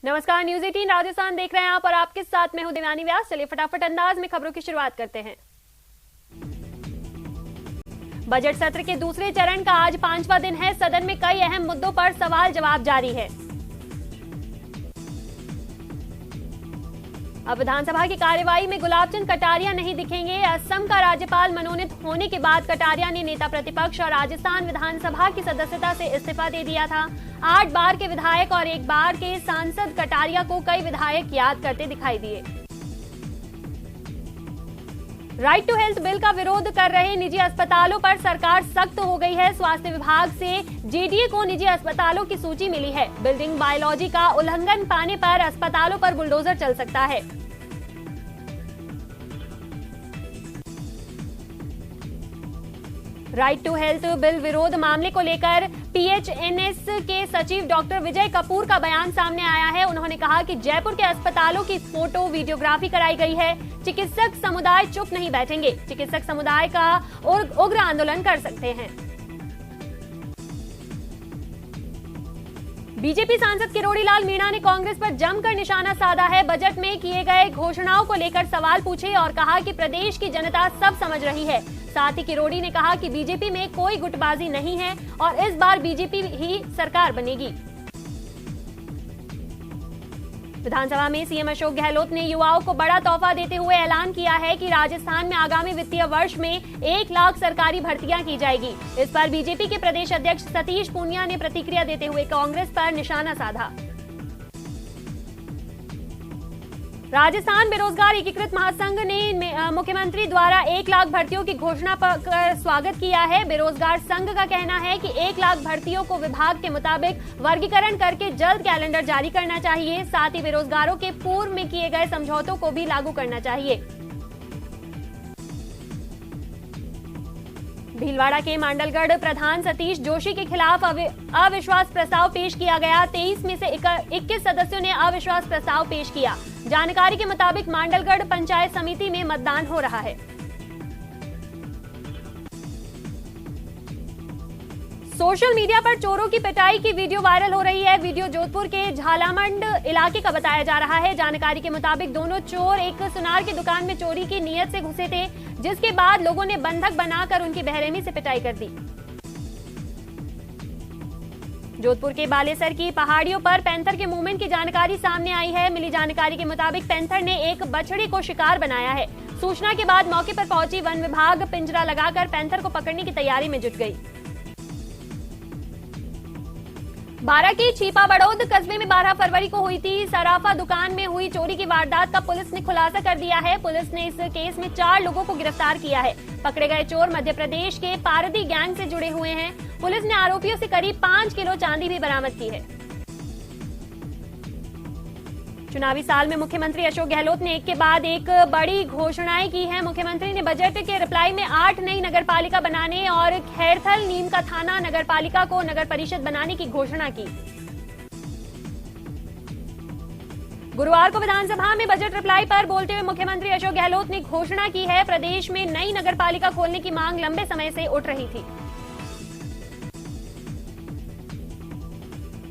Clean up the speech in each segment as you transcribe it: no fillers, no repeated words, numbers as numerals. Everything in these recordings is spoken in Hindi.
नमस्कार, न्यूज 18 राजस्थान देख रहे हैं आप और आपके साथ मैं हूं देवानी व्यास। चलिए फटाफट अंदाज में खबरों की शुरुआत करते हैं। बजट सत्र के दूसरे चरण का आज 5वां दिन है। सदन में कई अहम मुद्दों पर सवाल जवाब जारी है। अब विधानसभा की कार्यवाही में गुलाबचंद कटारिया नहीं दिखेंगे। असम का राज्यपाल मनोनीत होने के बाद कटारिया ने नेता प्रतिपक्ष और राजस्थान विधानसभा की सदस्यता से इस्तीफा दे दिया था। 8 बार के विधायक और 1 बार के सांसद कटारिया को कई विधायक याद करते दिखाई दिए। राइट टू हेल्थ बिल का विरोध कर रहे निजी अस्पतालों पर सरकार सख्त हो गई है। स्वास्थ्य विभाग से जेडीए को निजी अस्पतालों की सूची मिली है। बिल्डिंग बायोलॉजी का उल्लंघन पाने पर अस्पतालों पर बुलडोजर चल सकता है। राइट टू हेल्थ बिल विरोध मामले को लेकर पीएचएनएस के सचिव डॉक्टर विजय कपूर का बयान सामने आया है। उन्होंने कहा कि जयपुर के अस्पतालों की फोटो वीडियोग्राफी कराई गई है। चिकित्सक समुदाय चुप नहीं बैठेंगे। चिकित्सक समुदाय का उग्र आंदोलन कर सकते हैं। बीजेपी सांसद किरोड़ी लाल मीणा ने कांग्रेस पर जमकर निशाना साधा है। बजट में किए गए घोषणाओं को लेकर सवाल पूछे और कहा कि प्रदेश की जनता सब समझ रही है। साथ ही किरोड़ी ने कहा कि बीजेपी में कोई गुटबाजी नहीं है और इस बार बीजेपी ही सरकार बनेगी। विधानसभा में सीएम अशोक गहलोत ने युवाओं को बड़ा तोहफा देते हुए ऐलान किया है कि राजस्थान में आगामी वित्तीय वर्ष में 1 लाख सरकारी भर्तियां की जाएगी। इस पर बीजेपी के प्रदेश अध्यक्ष सतीश पूनिया ने प्रतिक्रिया देते हुए कांग्रेस पर निशाना साधा। राजस्थान बेरोजगार एकीकृत महासंघ ने मुख्यमंत्री द्वारा 1 लाख भर्तियों की घोषणा पर स्वागत किया है। बेरोजगार संघ का कहना है कि 1 लाख भर्तियों को विभाग के मुताबिक वर्गीकरण करके जल्द कैलेंडर जारी करना चाहिए। साथ ही बेरोजगारों के पूर्व में किए गए समझौतों को भी लागू करना चाहिए। भीलवाड़ा के मांडलगढ़ प्रधान सतीश जोशी के खिलाफ अविश्वास प्रस्ताव पेश किया गया। 23 में से 21 सदस्यों ने अविश्वास प्रस्ताव पेश किया। जानकारी के मुताबिक मांडलगढ़ पंचायत समिति में मतदान हो रहा है। सोशल मीडिया पर चोरों की पिटाई की वीडियो वायरल हो रही है। वीडियो जोधपुर के झालामंड इलाके का बताया जा रहा है। जानकारी के मुताबिक दोनों चोर एक सुनार की दुकान में चोरी की नीयत से घुसे थे, जिसके बाद लोगों ने बंधक बनाकर उनकी बेरहमी से पिटाई कर दी। जोधपुर के बालेसर की पहाड़ियों पर पैंथर के मूवमेंट की जानकारी सामने आई है। मिली जानकारी के मुताबिक पैंथर ने एक बछड़ी को शिकार बनाया है। सूचना के बाद मौके पर पहुंची वन विभाग पिंजरा लगाकर पैंथर को पकड़ने की तैयारी में जुट गई। बारां के छीपा बड़ौद कस्बे में 12 फरवरी को हुई थी सराफा दुकान में हुई चोरी की वारदात का पुलिस ने खुलासा कर दिया है। पुलिस ने इस केस में 4 लोगों को गिरफ्तार किया है। पकड़े गए चोर मध्य प्रदेश के पारदी गैंग से जुड़े हुए हैं। पुलिस ने आरोपियों से करीब 5 किलो चांदी भी बरामद की है। चुनावी साल में मुख्यमंत्री अशोक गहलोत ने एक के बाद एक बड़ी घोषणाएं की हैं। मुख्यमंत्री ने बजट के रिप्लाई में 8 नई नगरपालिका बनाने और खैरथल नीम का थाना नगरपालिका को नगर परिषद बनाने की घोषणा की। गुरुवार को विधानसभा में बजट रिप्लाई पर बोलते हुए मुख्यमंत्री अशोक गहलोत ने घोषणा की है। प्रदेश में नई नगरपालिका खोलने की मांग लंबे समय से उठ रही थी।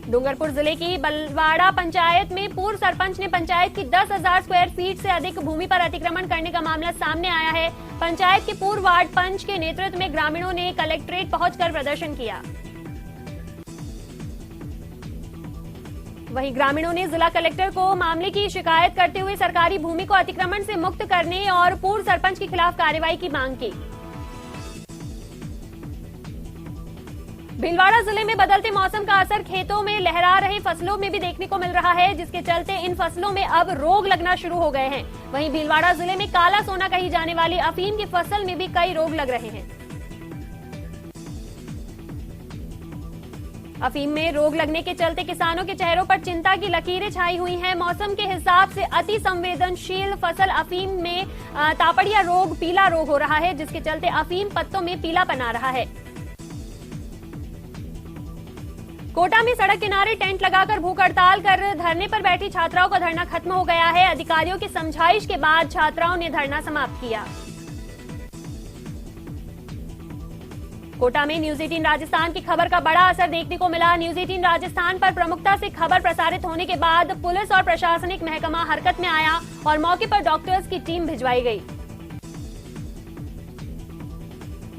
डूंगरपुर जिले की बलवाड़ा पंचायत में पूर्व सरपंच ने पंचायत की 10,000 स्क्वायर फीट से अधिक भूमि पर अतिक्रमण करने का मामला सामने आया है। पंचायत के पूर्व वार्ड पंच के नेतृत्व में ग्रामीणों ने कलेक्ट्रेट पहुंचकर प्रदर्शन किया। वहीं ग्रामीणों ने जिला कलेक्टर को मामले की शिकायत करते हुए सरकारी भूमि को अतिक्रमण से मुक्त करने और पूर्व सरपंच के खिलाफ कार्रवाई की मांग की। भीलवाड़ा जिले में बदलते मौसम का असर खेतों में लहरा रहे फसलों में भी देखने को मिल रहा है, जिसके चलते इन फसलों में अब रोग लगना शुरू हो गए हैं। वहीं भीलवाड़ा जिले में काला सोना कही जाने वाली अफीम की फसल में भी कई रोग लग रहे हैं। अफीम में रोग लगने के चलते किसानों के चेहरों पर चिंता की लकीरें छाई हुई हैं। मौसम के हिसाब से अति संवेदनशील फसल अफीम में तापड़िया रोग, पीला रोग हो रहा है, जिसके चलते अफीम पत्तों में पीलापन आ रहा है। कोटा में सड़क किनारे टेंट लगाकर भूख हड़ताल कर धरने पर बैठी छात्राओं का धरना खत्म हो गया है। अधिकारियों की समझाइश के बाद छात्राओं ने धरना समाप्त किया। कोटा में न्यूज 18 राजस्थान की खबर का बड़ा असर देखने को मिला। न्यूज 18 राजस्थान पर प्रमुखता से खबर प्रसारित होने के बाद पुलिस और प्रशासनिक महकमा हरकत में आया और मौके पर डॉक्टर्स की टीम भिजवाई गई।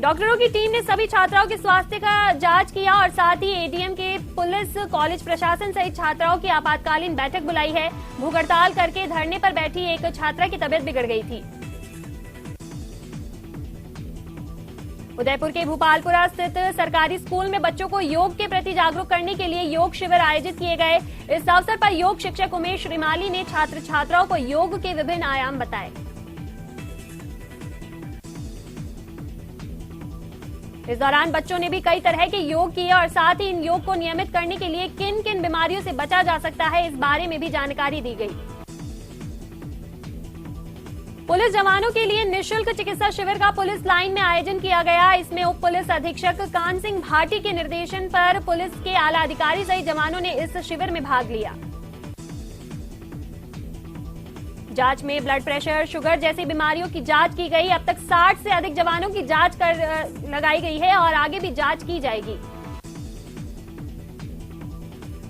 डॉक्टरों की टीम ने सभी छात्राओं के स्वास्थ्य का जांच किया और साथ ही एडीएम के पुलिस, कॉलेज प्रशासन सहित छात्राओं की आपातकालीन बैठक बुलाई है। भूख हड़ताल करके धरने पर बैठी एक छात्रा की तबीयत बिगड़ गई थी। उदयपुर के भूपालपुरा स्थित सरकारी स्कूल में बच्चों को योग के प्रति जागरूक करने के लिए योग शिविर आयोजित किए गए। इस अवसर पर योग शिक्षक उमेश श्रीमाली ने छात्र छात्राओं को योग के विभिन्न आयाम बताए। इस दौरान बच्चों ने भी कई तरह के योग किए और साथ ही इन योग को नियमित करने के लिए किन किन बीमारियों से बचा जा सकता है, इस बारे में भी जानकारी दी गई। पुलिस जवानों के लिए निःशुल्क चिकित्सा शिविर का पुलिस लाइन में आयोजन किया गया। इसमें उप पुलिस अधीक्षक कान सिंह भाटी के निर्देशन पर पुलिस के आला अधिकारी सहित जवानों ने इस शिविर में भाग लिया। जांच में ब्लड प्रेशर, शुगर जैसी बीमारियों की जांच की गई। अब तक 60 से अधिक जवानों की जांच लगाई गई है और आगे भी जांच की जाएगी।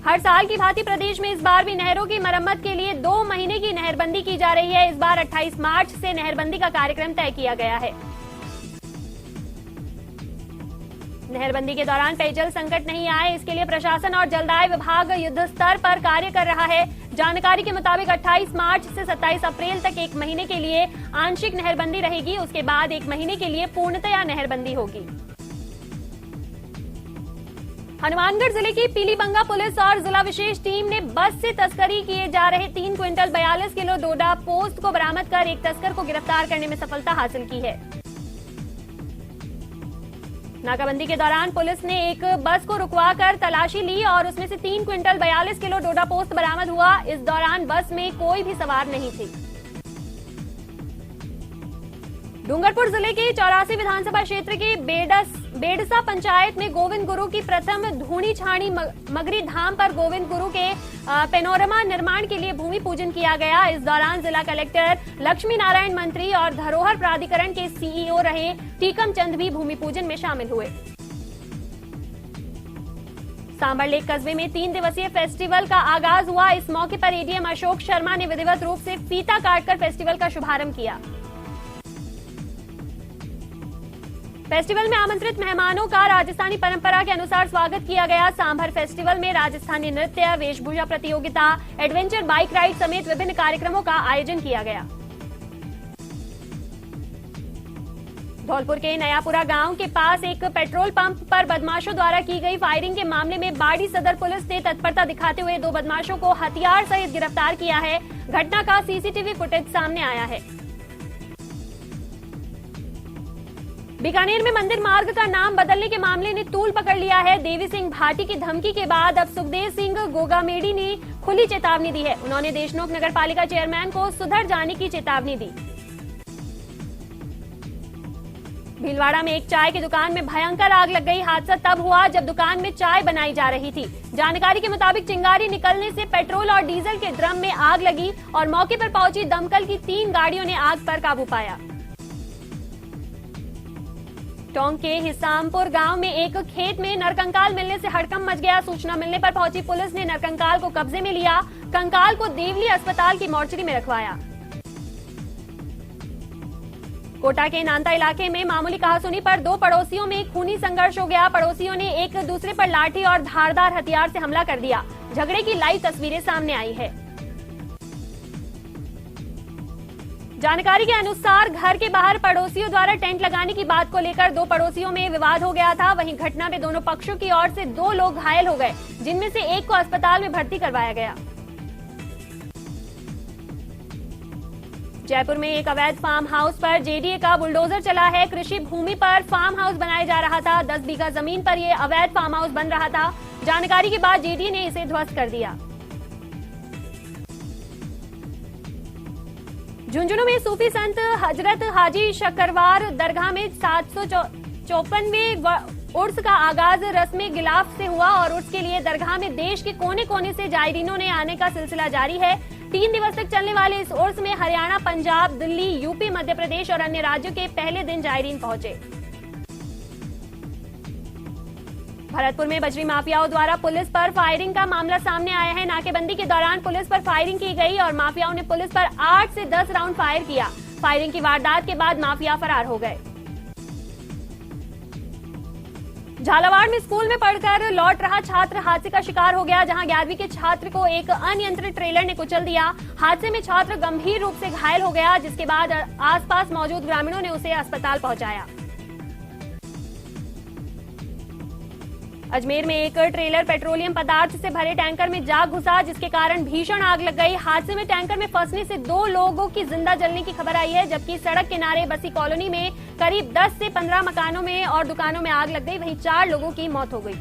हर साल की भांति प्रदेश में इस बार भी नहरों की मरम्मत के लिए 2 महीने की नहरबंदी की जा रही है। इस बार 28 मार्च से नहरबंदी का कार्यक्रम तय किया गया है। नहरबंदी के दौरान पेयजल संकट नहीं आए, इसके लिए प्रशासन और जलदाय विभाग युद्ध स्तर पर कार्य कर रहा है। जानकारी के मुताबिक 28 मार्च से 27 अप्रैल तक 1 महीने के लिए आंशिक नहरबंदी रहेगी। उसके बाद 1 महीने के लिए पूर्णतया नहरबंदी होगी। हनुमानगढ़ जिले की पीलीबंगा पुलिस और जिला विशेष टीम ने बस से तस्करी किए जा रहे 3 क्विंटल 42 किलो डोडा पोस्त को बरामद कर एक तस्कर को गिरफ्तार करने में सफलता हासिल की है। नाकाबंदी के दौरान पुलिस ने एक बस को रुकवाकर तलाशी ली और उसमें से 3 क्विंटल 42 किलो डोडा पोस्त बरामद हुआ। इस दौरान बस में कोई भी सवार नहीं थी। डूंगरपुर जिले के 84 विधानसभा क्षेत्र के बेडसा पंचायत में गोविंद गुरु की प्रथम धूणी छाणी मगरी धाम पर गोविंद गुरु के पेनोरमा निर्माण के लिए भूमि पूजन किया गया। इस दौरान जिला कलेक्टर लक्ष्मी नारायण मंत्री और धरोहर प्राधिकरण के सीईओ रहे टीकम चंद भी भूमि पूजन में शामिल हुए। सांबर लेक कस्बे में 3 दिवसीय फेस्टिवल का आगाज हुआ। इस मौके पर एडीएम अशोक शर्मा ने विधिवत रूप से फीता काटकर फेस्टिवल का शुभारंभ किया। फेस्टिवल में आमंत्रित मेहमानों का राजस्थानी परंपरा के अनुसार स्वागत किया गया। सांभर फेस्टिवल में राजस्थानी नृत्य, वेशभूषा प्रतियोगिता, एडवेंचर बाइक राइड समेत विभिन्न कार्यक्रमों का आयोजन किया गया। धौलपुर के नयापुरा गांव के पास एक पेट्रोल पंप पर बदमाशों द्वारा की गई फायरिंग के मामले में बाड़ी सदर पुलिस ने तत्परता दिखाते हुए 2 बदमाशों को हथियार सहित गिरफ्तार किया है। घटना का सीसीटीवी फुटेज सामने आया है। बीकानेर में मंदिर मार्ग का नाम बदलने के मामले ने तूल पकड़ लिया है। देवी सिंह भाटी की धमकी के बाद अब सुखदेव सिंह गोगामेडी ने खुली चेतावनी दी है। उन्होंने देशनोक नगर पालिका चेयरमैन को सुधर जाने की चेतावनी दी। भीलवाड़ा में एक चाय की दुकान में भयंकर आग लग गई। हादसा तब हुआ जब दुकान में चाय बनाई जा रही थी। जानकारी के मुताबिक चिंगारी निकलने से पेट्रोल और डीजल के ड्रम में आग लगी और मौके पर पहुंची दमकल की 3 गाड़ियों ने आग पर काबू पाया। टोंक के हिसामपुर गांव में एक खेत में नरकंकाल मिलने से हड़कंप मच गया। सूचना मिलने पर पहुंची पुलिस ने नरकंकाल को कब्जे में लिया। कंकाल को देवली अस्पताल की मोर्चरी में रखवाया। कोटा के नांता इलाके में मामूली कहासुनी पर 2 पड़ोसियों में खूनी संघर्ष हो गया। पड़ोसियों ने एक दूसरे पर लाठी और धारदार हथियार से हमला कर दिया। झगड़े की लाइव तस्वीरें सामने आई है। जानकारी के अनुसार घर के बाहर पड़ोसियों द्वारा टेंट लगाने की बात को लेकर 2 पड़ोसियों में विवाद हो गया था। वहीं घटना में दोनों पक्षों की ओर से 2 लोग घायल हो गए, जिनमें से एक को अस्पताल में भर्ती करवाया गया। जयपुर में एक अवैध फार्म हाउस पर जेडीए का बुलडोजर चला है। कृषि भूमि पर फार्म हाउस बनाया जा रहा था। 10 बीघा जमीन पर यह अवैध फार्म हाउस बन रहा था। जानकारी के बाद जेडीए ने इसे ध्वस्त कर दिया। झुंझुनू में सूफी संत हजरत हाजी शकरवार दरगाह में 754वें उर्स का आगाज रस्म गिलाफ से हुआ और उर्स के लिए दरगाह में देश के कोने कोने से जायरीनों ने आने का सिलसिला जारी है। 3 दिवस तक चलने वाले इस उर्स में हरियाणा, पंजाब, दिल्ली, यूपी, मध्य प्रदेश और अन्य राज्यों के पहले दिन जायरीन पहुंचे। भरतपुर में बजरी माफियाओं द्वारा पुलिस पर फायरिंग का मामला सामने आया है। नाकेबंदी के दौरान पुलिस पर फायरिंग की गई और माफियाओं ने पुलिस पर 8 से 10 राउंड फायर किया। फायरिंग की वारदात के बाद माफिया फरार हो गए। झालावाड़ में स्कूल में पढ़कर लौट रहा छात्र हादसे का शिकार हो गया, जहां 11वीं के छात्र को एक अनियंत्रित ट्रेलर ने कुचल दिया। हादसे में छात्र गंभीर रूप से घायल हो गया, जिसके बाद आसपास मौजूद ग्रामीणों ने उसे अस्पताल पहुंचाया। अजमेर में एक ट्रेलर पेट्रोलियम पदार्थ से भरे टैंकर में जा घुसा, जिसके कारण भीषण आग लग गई। हादसे में टैंकर में फंसने से 2 लोगों की जिंदा जलने की खबर आई है, जबकि सड़क किनारे बसी कॉलोनी में करीब 10 से 15 मकानों में और दुकानों में आग लग गई। वहीं 4 लोगों की मौत हो गई।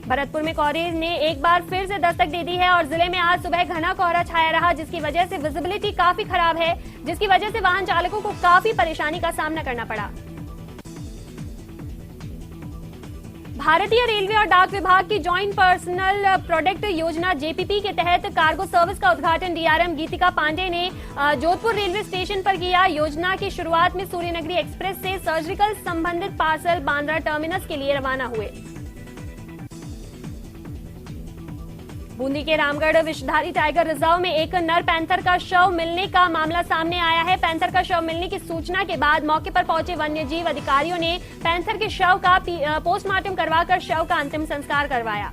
भरतपुर में कोहरे ने एक बार फिर से दस्तक दे दी है और जिले में आज सुबह घना कोहरा छाया रहा, जिसकी वजह से विजिबिलिटी काफी खराब है, जिसकी वजह से वाहन चालकों को काफी परेशानी का सामना करना पड़ा। भारतीय रेलवे और डाक विभाग की जॉइंट पर्सनल प्रोडक्ट योजना जेपीपी के तहत कार्गो सर्विस का उद्घाटन डीआरएम गीतिका पांडे ने जोधपुर रेलवे स्टेशन पर किया। योजना की शुरुआत में सूर्यनगरी एक्सप्रेस से सर्जिकल संबंधित पार्सल बांद्रा टर्मिनस के लिए रवाना हुए। बूंदी के रामगढ़ विषधारी टाइगर रिजर्व में एक नर पैंथर का शव मिलने का मामला सामने आया है। पैंथर का शव मिलने की सूचना के बाद मौके पर पहुंचे वन्यजीव अधिकारियों ने पैंथर के शव का पोस्टमार्टम करवाकर शव का अंतिम संस्कार करवाया।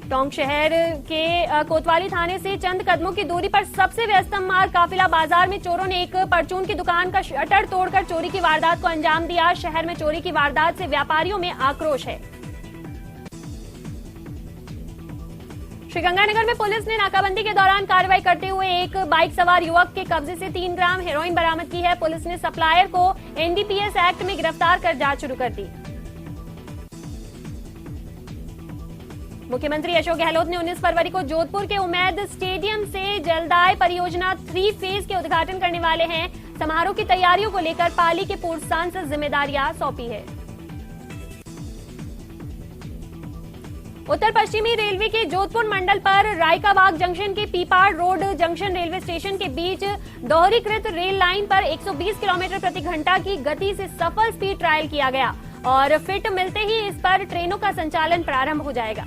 टोंक शहर के कोतवाली थाने से चंद कदमों की दूरी पर सबसे व्यस्तम मार्ग काफिला बाजार में चोरों ने एक परचून की दुकान का शटर तोड़कर चोरी की वारदात को अंजाम दिया। शहर में चोरी की वारदात से व्यापारियों में आक्रोश है। श्रीगंगानगर में पुलिस ने नाकाबंदी के दौरान कार्रवाई करते हुए एक बाइक सवार युवक के कब्जे से 3 ग्राम हेरोइन बरामद की है। पुलिस ने सप्लायर को एनडीपीएस एक्ट में गिरफ्तार कर जांच शुरू कर दी। मुख्यमंत्री अशोक गहलोत ने 19 फरवरी को जोधपुर के उमैद स्टेडियम से जलदाय परियोजना 3 फेज के उद्घाटन करने वाले हैं। समारोह की तैयारियों को लेकर पाली के पूर्व सांसद जिम्मेदारियां सौंपी है। उत्तर पश्चिमी रेलवे के जोधपुर मंडल पर रायकाबाग जंक्शन के Pipar road junction railway station के बीच दोहरीकृत रेल लाइन पर 120 किलोमीटर प्रति घंटा की गति से सफल स्पीड ट्रायल किया गया और फिट मिलते ही इस पर ट्रेनों का संचालन प्रारंभ हो जाएगा।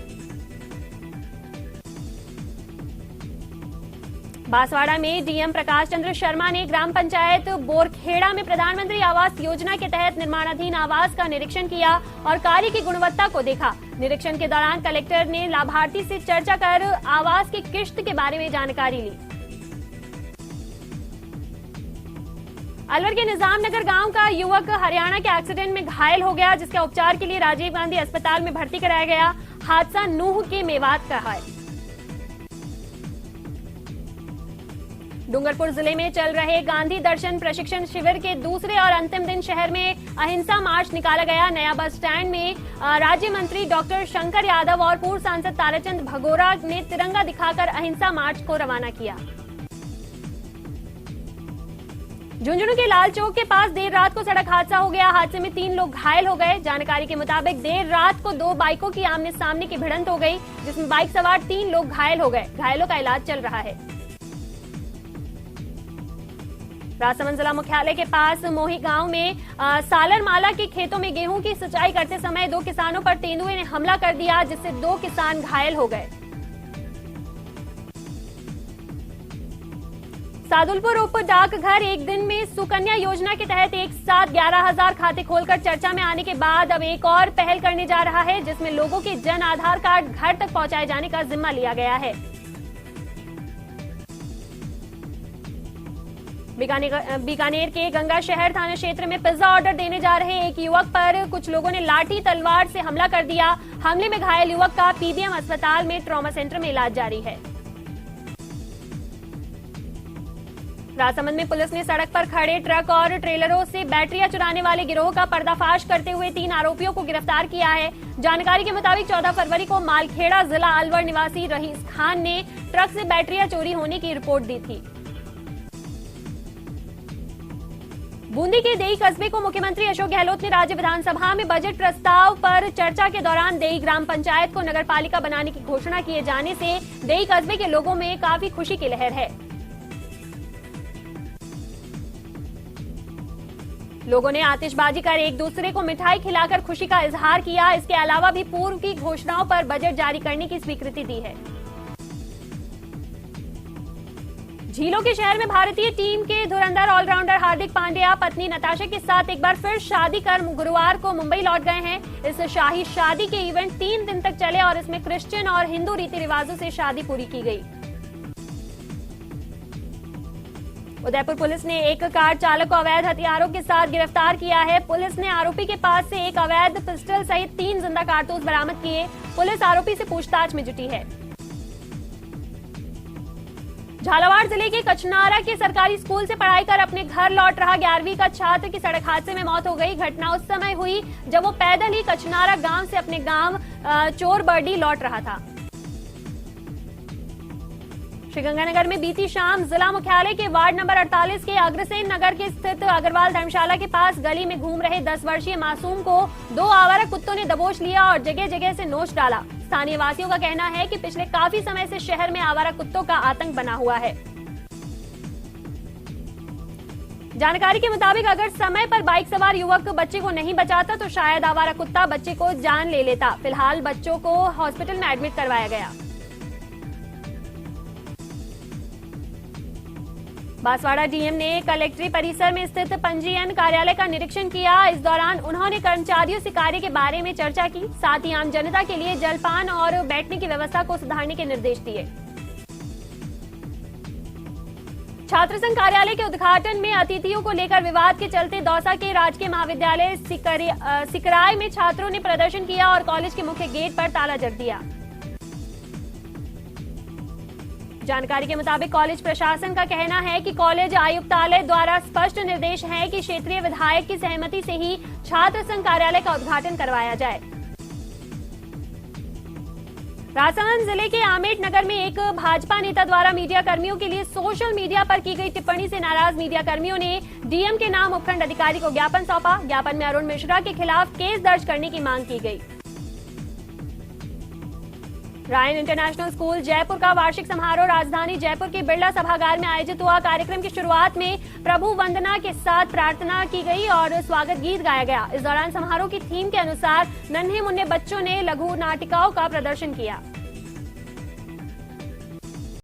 बांसवाड़ा में डीएम प्रकाश चंद्र शर्मा ने ग्राम पंचायत बोरखेड़ा में प्रधानमंत्री आवास योजना के तहत निर्माणाधीन आवास का निरीक्षण किया और कार्य की गुणवत्ता को देखा। निरीक्षण के दौरान कलेक्टर ने लाभार्थी से चर्चा कर आवास की किश्त के बारे में जानकारी ली। अलवर के निजामनगर गांव का युवक हरियाणा के एक्सीडेंट में घायल हो गया, जिसके उपचार के लिए राजीव गांधी अस्पताल में भर्ती कराया गया। हादसा नूह के मेवात का है। डूंगरपुर जिले में चल रहे गांधी दर्शन प्रशिक्षण शिविर के दूसरे और अंतिम दिन शहर में अहिंसा मार्च निकाला गया। नया बस स्टैंड में राज्य मंत्री डॉक्टर शंकर यादव और पूर्व सांसद ताराचंद भगोरा ने तिरंगा दिखाकर अहिंसा मार्च को रवाना किया। झुंझुनू के लाल चौक के पास देर रात को सड़क हादसा हो गया। हादसे में 3 लोग घायल हो गए। जानकारी के मुताबिक देर रात को 2 बाइकों की आमने सामने की भिड़ंत हो गई, जिसमें बाइक सवार 3 लोग घायल हो गए। घायलों का इलाज चल रहा है। राजसमंद जिला मुख्यालय के पास मोही गांव में सालरमाला के खेतों में गेहूं की सिंचाई करते समय 2 किसानों पर तेंदुए ने हमला कर दिया, जिससे 2 किसान घायल हो गए। सादुलपुर उप डाकघर एक दिन में सुकन्या योजना के तहत एक साथ 11,000 खाते खोलकर चर्चा में आने के बाद अब एक और पहल करने जा रहा है, जिसमें लोगों के जन आधार कार्ड घर तक पहुंचाए जाने का जिम्मा लिया गया है। बीकानेर के गंगा शहर थाना क्षेत्र में पिज्जा ऑर्डर देने जा रहे एक युवक पर कुछ लोगों ने लाठी तलवार से हमला कर दिया। हमले में घायल युवक का पीबीएम अस्पताल में ट्रॉमा सेंटर में इलाज जारी है। राजसमंद में पुलिस ने सड़क पर खड़े ट्रक और ट्रेलरों से बैटरियां चुराने वाले गिरोह का पर्दाफाश करते हुए 3 आरोपियों को गिरफ्तार किया है। जानकारी के मुताबिक 14 फरवरी को मालखेड़ा जिला अलवर निवासी रहीस खान ने ट्रक से बैटरियां चोरी होने की रिपोर्ट दी थी। बूंदी के देई कस्बे को मुख्यमंत्री अशोक गहलोत ने राज्य विधानसभा में बजट प्रस्ताव पर चर्चा के दौरान देई ग्राम पंचायत को नगरपालिका बनाने की घोषणा किए जाने से देई कस्बे के लोगों में काफी खुशी की लहर है। लोगों ने आतिशबाजी कर एक दूसरे को मिठाई खिलाकर खुशी का इजहार किया। इसके अलावा भी पूर्व की घोषणाओं पर बजट जारी करने की स्वीकृति दी है। झीलों के शहर में भारतीय टीम के धुरंधर ऑलराउंडर हार्दिक पांड्या पत्नी नताशा के साथ एक बार फिर शादी कर गुरुवार को मुंबई लौट गए हैं। इस शाही शादी के इवेंट 3 दिन तक चले और इसमें क्रिश्चियन और हिंदू रीति रिवाजों से शादी पूरी की गई। उदयपुर पुलिस ने एक कार चालक को अवैध हथियारों के साथ गिरफ्तार किया है। पुलिस ने आरोपी के पास से एक अवैध पिस्टल सहित 3 जिंदा कारतूस बरामद किए। पुलिस आरोपी से पूछताछ में जुटी है। झालावाड़ जिले के कचनारा के सरकारी स्कूल से पढ़ाई कर अपने घर लौट रहा 11वीं का छात्र की सड़क हादसे में मौत हो गई। घटना उस समय हुई जब वो पैदल ही कचनारा गांव से अपने गांव चोरबर्डी लौट रहा था। श्रीगंगानगर में बीती शाम जिला मुख्यालय के वार्ड नंबर 48 के अग्रसेन नगर के स्थित अग्रवाल धर्मशाला के पास गली में घूम रहे 10 वर्षीय मासूम को 2 आवारा कुत्तों ने दबोच लिया और जगह जगह से नोच डाला। स्थानीय वासियों का कहना है कि पिछले काफी समय से शहर में आवारा कुत्तों का आतंक बना हुआ है। जानकारी के मुताबिक अगर समय पर बाइक सवार युवक बच्चे को नहीं बचाता तो शायद आवारा कुत्ता बच्चे को जान ले लेता। फिलहाल बच्चों को हॉस्पिटल में एडमिट करवाया गया। बांसवाड़ा डीएम ने कलेक्ट्रेट परिसर में स्थित पंजीयन कार्यालय का निरीक्षण किया। इस दौरान उन्होंने कर्मचारियों से कार्य के बारे में चर्चा की। साथ ही आम जनता के लिए जलपान और बैठने की व्यवस्था को सुधारने के निर्देश दिए। छात्र संघ कार्यालय के उद्घाटन में अतिथियों को लेकर विवाद के चलते दौसा के राजकीय महाविद्यालय सिकराय में छात्रों ने प्रदर्शन किया और कॉलेज के मुख्य गेट पर ताला जड़ दिया। जानकारी के मुताबिक कॉलेज प्रशासन का कहना है कि कॉलेज आयुक्तालय द्वारा स्पष्ट निर्देश है कि क्षेत्रीय विधायक की सहमति से ही छात्र संघ कार्यालय का उद्घाटन करवाया जाए। राजसमंद जिले के आमेट नगर में एक भाजपा नेता द्वारा मीडिया कर्मियों के लिए सोशल मीडिया पर की गई टिप्पणी से नाराज मीडिया कर्मियों ने डीएम के नाम उपखंड अधिकारी को ज्ञापन सौंपा। ज्ञापन में अरुण मिश्रा के खिलाफ केस दर्ज करने की मांग की गई। रायन इंटरनेशनल स्कूल जयपुर का वार्षिक समारोह राजधानी जयपुर के बिरला सभागार में आयोजित हुआ। कार्यक्रम की शुरुआत में प्रभु वंदना के साथ प्रार्थना की गई और स्वागत गीत गाया गया। इस दौरान समारोह की थीम के अनुसार नन्हे मुन्ने बच्चों ने लघु नाटिकाओं का प्रदर्शन किया।